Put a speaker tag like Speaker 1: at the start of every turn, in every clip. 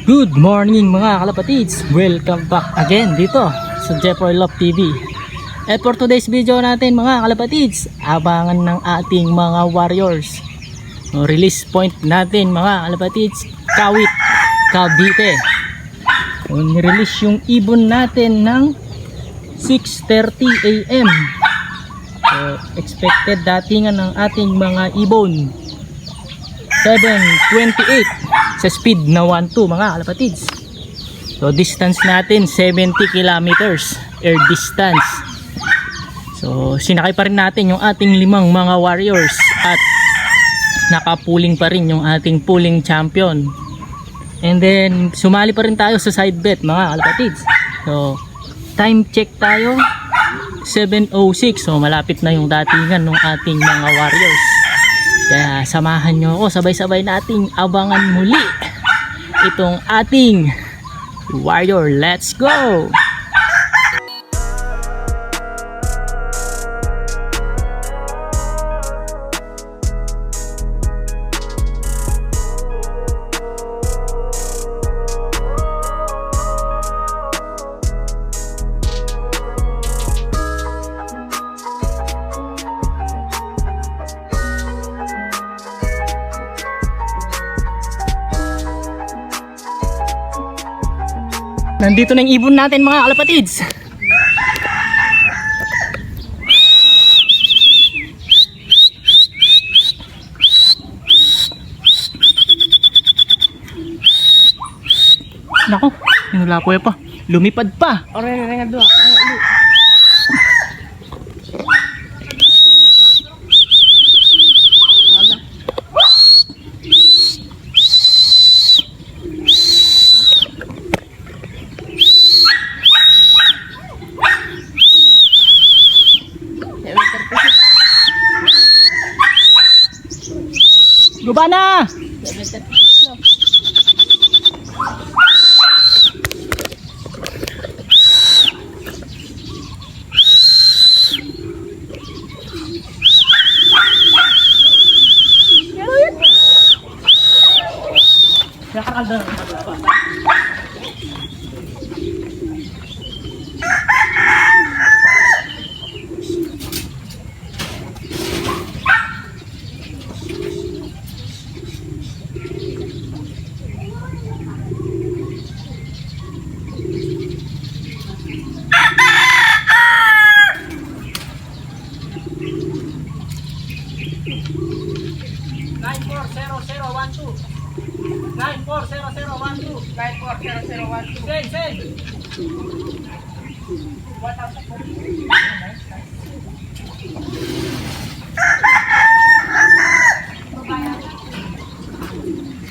Speaker 1: Good morning mga kalapatids! Welcome back again dito sa Jeffoy Love TV. At for today's video natin mga kalapatids, abangan ng ating mga warriors. Release point natin mga kalapatids, Kawit, Cavite. Nirelease yung ibon natin ng 6:30 AM. Expected datingan ng ating mga ibon 7:28 sa speed na 1-2 mga kalapatids. So distance natin 70 kilometers air distance. So sinakay pa rin natin yung ating limang mga warriors at nakapuling pa rin yung ating pulling champion. And then sumali pa rin tayo sa side bet mga kalapatids. So time check tayo 7:06. So malapit na yung datingan ng ating mga warriors. Kaya samahan nyo ako, sabay-sabay nating abangan muli itong ating warrior. Let's go! Nandito na yung ibon natin mga kalapatids. Nako, inulapoy pa. Lumipad pa.
Speaker 2: Oray nga doon.
Speaker 1: Guba na!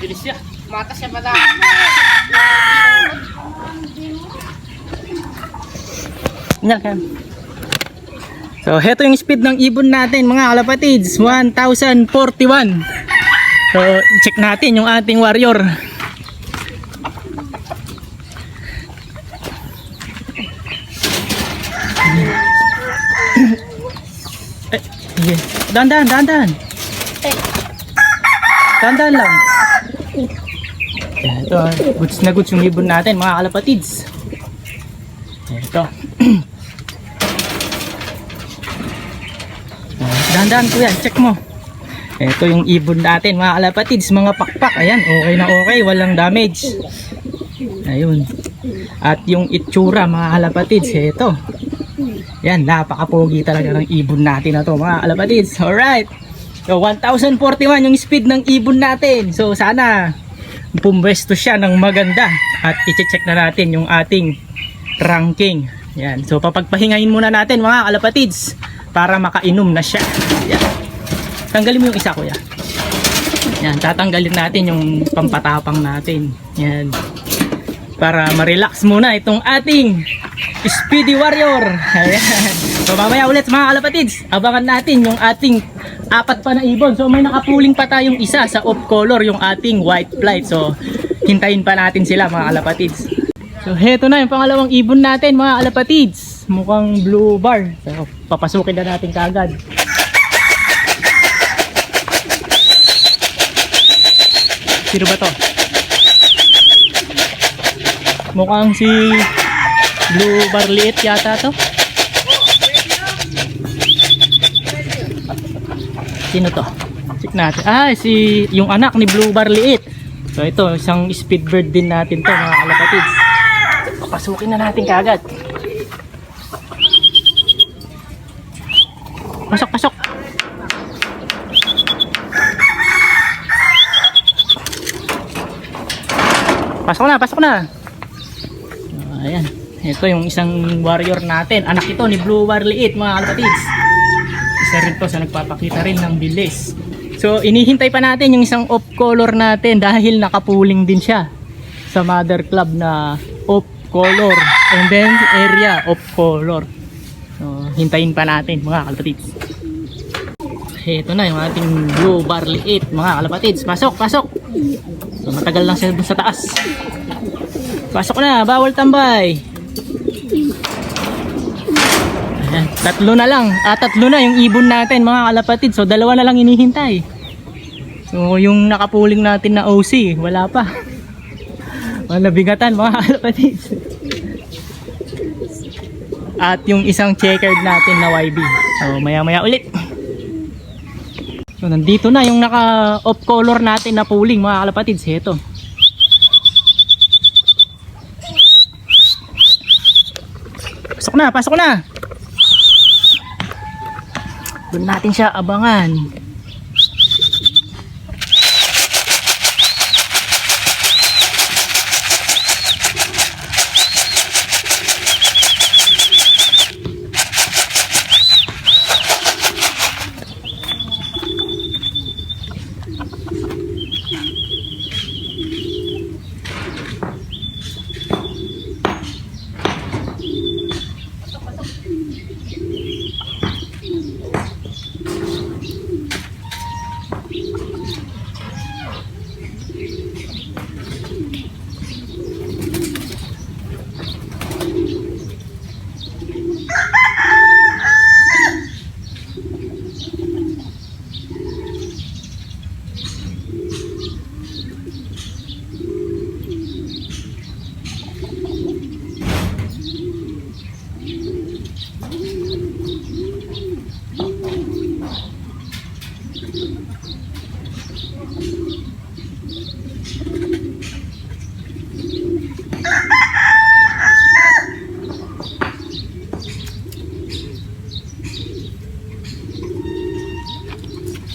Speaker 1: Bilis siya.
Speaker 2: Mata siya pala.
Speaker 1: So heto yung speed ng ibon natin mga kalapatids, 1041. So check natin yung ating warrior. Dandan. Dandan lang. Ito, goods na goods yung ibon natin mga kalapatids. Ito. Dandan ko yan, check mo. Ito yung ibon natin mga kalapatids, mga pakpak. Ayan, okay na okay, walang damage. Ayun. At yung itsura mga kalapatids, ito. Yan, napakapogi talaga ng ibon natin na to mga kalapatids. Alright. So 1041 yung speed ng ibon natin. So sana pumwesto siya ng maganda. At i-check na natin yung ating ranking. Yan. So papagpahingahin muna natin mga kalapatids para makainom na siya. Yan. Tanggalin mo yung isa kuya. Yan, tatanggalin natin yung pampatapang natin. Yan. Para ma-relax muna itong ating Speedy Warrior. Ayan. So mamaya ulit mga kalapatids, abangan natin yung ating apat pa na ibon. So may nakapuling pa tayong isa sa off color, yung ating white flight. So hintayin pa natin sila mga kalapatids. So heto na yung pangalawang ibon natin mga kalapatids. Mukhang blue bar. So papasukin na natin kaagad. Sino ba to? Mukhang si Blue Barliit yata to. Sino to? Check natin. Si yung anak ni Blue Barliit. So ito, isang speedbird din natin to mga kalapatids. Papasukin na natin kaagad. Pasok, pasok. Pasok na, pasok na. Ayan. Ito yung isang warrior natin. Anak ito ni Blue Barliit mga kalapatids. Isa rin to sa nagpapakita rin ng bilis. So inihintay pa natin yung isang off color natin dahil nakapuling din siya sa mother club na off color and then area off color. So hintayin pa natin mga kalapatids. Ito na yung ating Blue Barliit mga kalapatids. Pasok, pasok. So matagal lang siya dun sa taas. Pasok na, bawal tambay. Ayan, tatlo na lang. Tatlo na yung ibon natin mga kalapatids. So dalawa na lang inihintay. So yung nakapuling natin na OC, wala pa. Wala bigatan mga kalapatids. At yung isang checkered natin na YB. So maya maya ulit. So nandito na yung naka off color natin na puling mga kalapatids. Ito. Pasok na, pasok na. Doon natin siya abangan.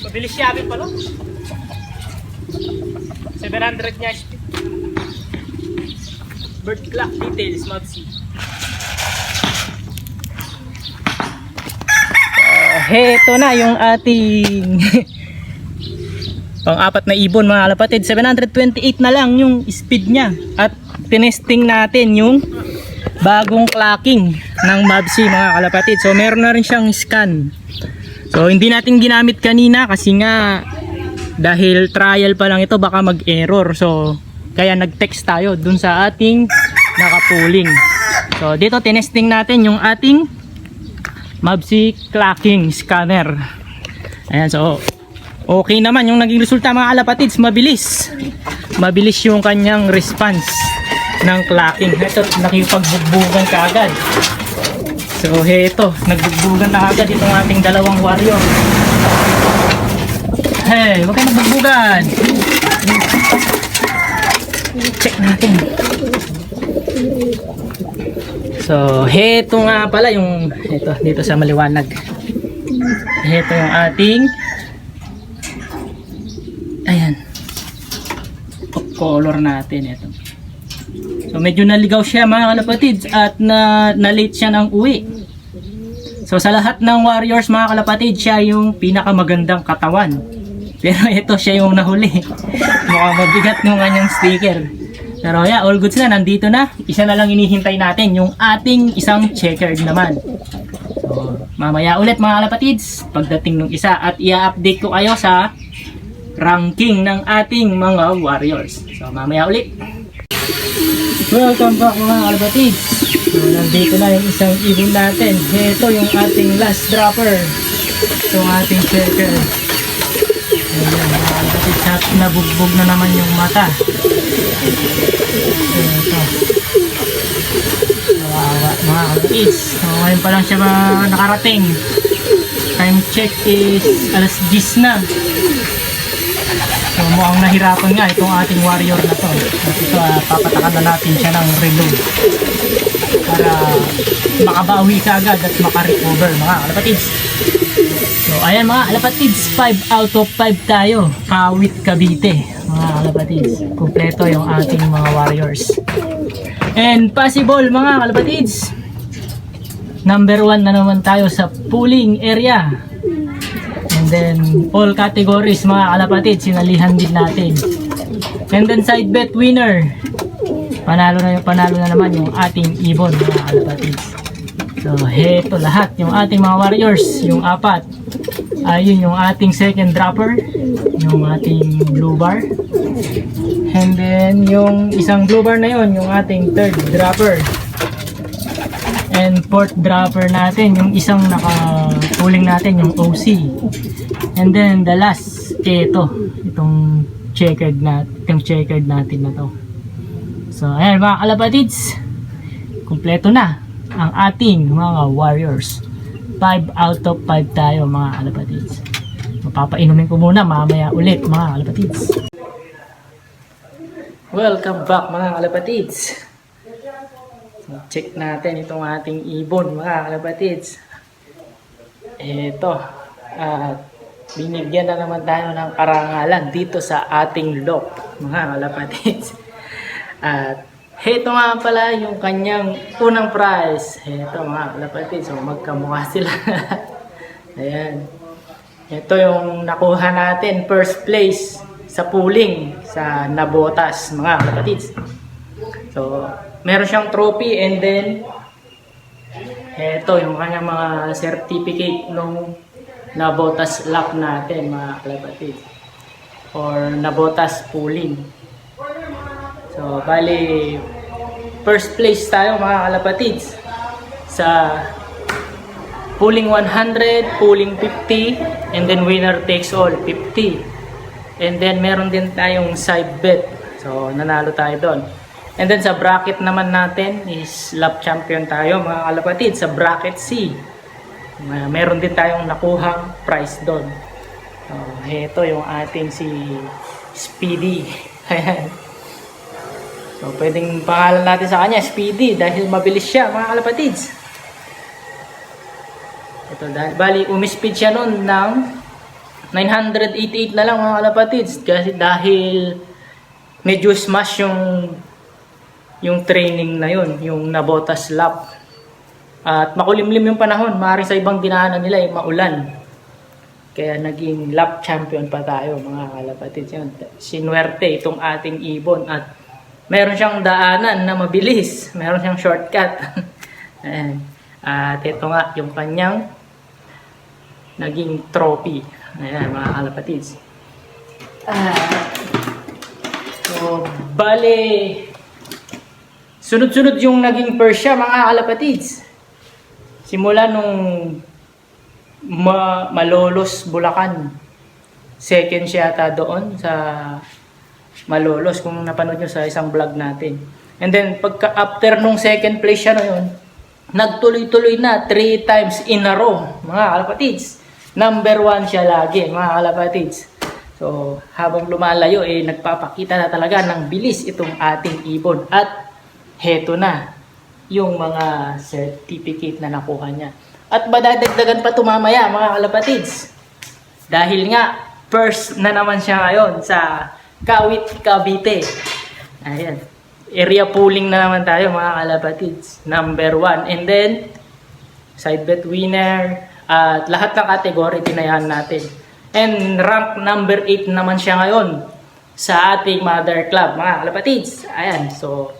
Speaker 1: Mabilis siya abit pala. 700 niya speed. Bird clock details, Mopsy. Heto na yung ating pang-apat na ibon mga kalapatid. 728 na lang yung speed niya. At tinesting natin yung bagong clocking ng Mopsy mga kalapatid. So meron na rin siyang scan. So hindi natin ginamit kanina kasi nga dahil trial pa lang ito baka mag-error. So kaya nag-text tayo dun sa ating nakapuling. So dito tinesting natin yung ating Mopsy clocking scanner. Ayan, so okay naman yung naging resulta mga kalapatids. Mabilis yung kanyang response ng clocking. Ito nakipagbugbugan kaagad. So heto, nagbugbugan na agad itong ating dalawang warrior. Hey, huwag kayo nagbugbugan. Check natin. So heto nga pala yung ito dito sa maliwanag. Heto yung ating ayan color natin ito. So medyo naligaw siya mga kalapatids at na-late siya ng uwi. So sa lahat ng warriors mga kalapatids, siya yung pinakamagandang katawan. Pero ito siya yung nahuli. Mukhang mabigat yung kanyang sticker. Pero yeah, all goods na, nandito na. Isa na lang inihintay natin, yung ating isang checkered naman. So mamaya ulit mga kalapatids, pagdating ng isa, at i-update ko kayo sa ranking ng ating mga warriors. So mamaya ulit. Welcome back mga kalapatids. So nandito na yung isang ibon natin. Ito yung ating last dropper. Ito yung ating checker. Ayan mga kalapatids, nabugbog na naman yung mata. Ito. kalapatids. So ngayon pa lang siya nakarating. Time check is alas 10 na. So mukhang nahirapan nga itong ating warrior na to. At ito papatakan na natin siya ng reload para makabawi ka agad at makarecover mga kalapatids. So ayan mga kalapatids, 5 out of 5 tayo. Kawit Cavite mga kalapatids. Kumpleto yung ating mga warriors. And possible mga kalapatids, number 1 na naman tayo sa pooling area. And then all categories mga kalapatids, sinalihan din natin. And then side bet winner, panalo na naman yung ating ibon mga kalapatids. So heto lahat yung ating mga warriors, yung 4. Ayun yung ating second dropper, yung ating blue bar. And then yung isang blue bar na yun, yung ating third dropper. And fourth dropper natin, yung isang naka-pooling natin, yung OC. And then the last, itong checkered natin na to. So ayan mga kalapatids, kumpleto na ang ating mga warriors. 5 out of 5 tayo mga kalapatids. Mapapainumin ko muna mamaya ulit mga kalapatids. Welcome back mga kalapatids. Check natin itong ating ibon mga kalapatids. Ito, binigyan na naman tayo ng karangalan dito sa ating lock mga kalapatids. At heto nga pala yung kanyang unang prize. Heto mga kalapatids, so magkamukha sila. Ayan. Ito yung nakuha natin, first place sa pooling sa Nabotas mga kalapatids. So meron siyang trophy and then ito yung kanyang mga certificate nung Nabotas lock natin mga kalapatids, or Nabotas pooling. So bali first place tayo mga kalapatids sa pooling 100, pooling 50, and then winner takes all 50. And then meron din tayong side bet, so nanalo tayo doon. And then sa bracket naman natin is lap champion tayo mga kalapatids sa bracket C. Meron din tayong nakuhang prize doon. So heto yung ating si Speedy. Ayan. So pwedeng pangalan natin sa kanya Speedy dahil mabilis siya mga kalapatids. Ito bali umispeed siya noon ng 988 na lang mga kalapatids kasi dahil medyo smash yung training na yun, yung Nabotas lap. At makulimlim yung panahon, maaaring sa ibang dinaanan nila ay maulan. Kaya naging lap champion pa tayo mga kalapatids. Yun, sinuwerte itong ating ibon at meron siyang daanan na mabilis, meron siyang shortcut. At ito nga yung kanyang naging trophy. Ayan mga kalapatids. So bale sunod-sunod yung naging Persia mga kalapatids. Simula nung Malolos, Bulacan. Second siya ata doon sa Malolos kung napanood nyo sa isang vlog natin. And then after nung second place siya na yun, nagtuloy-tuloy na 3 times in a row mga kalapatids. Number 1 siya lagi mga kalapatids. So habang lumalayo nagpapakita na talaga ng bilis itong ating ibon. At heto na yung mga certificate na nakuha niya. At madadagdagan pa tumamaya mga kalapatids. Dahil nga first na naman siya ngayon sa Kawit Cavite. Ayan. Area pooling na naman tayo mga kalapatids. Number 1. And then side bet winner at lahat ng category tinayahan natin. And rank number 8 naman siya ngayon sa ating mother club mga kalapatids. Ayan. So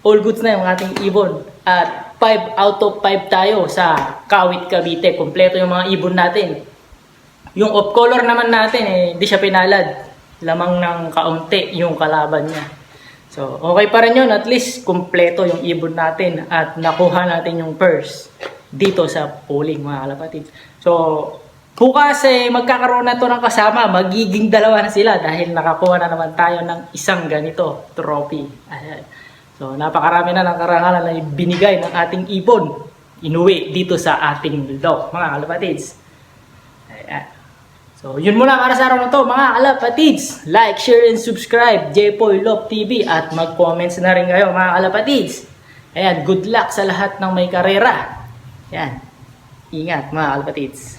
Speaker 1: all goods na yung ating ibon. At 5 out of 5 tayo sa Kawit Cavite. Kompleto yung mga ibon natin. Yung off color naman natin hindi siya pinalad. Lamang ng kaunti yung kalaban niya. So okay pa rin yun. At least kompleto yung ibon natin. At nakuha natin yung purse dito sa pooling mga kalapatids. So bukas magkakaroon na to ng kasama. Magiging 2 na sila dahil nakakuha na naman tayo ng isang ganito trophy. Ayan. So napakarami na ng karangalan na binigay ng ating ibon inuwi dito sa ating loft, mga kalapatids. Ayan. So, yun muna para sa araw na to, mga kalapatids. Like, share, and subscribe, Jepoy Love TV, at mag-comments na rin kayo, mga kalapatids. Ayan, good luck sa lahat ng may karera. Ayan, ingat mga kalapatids.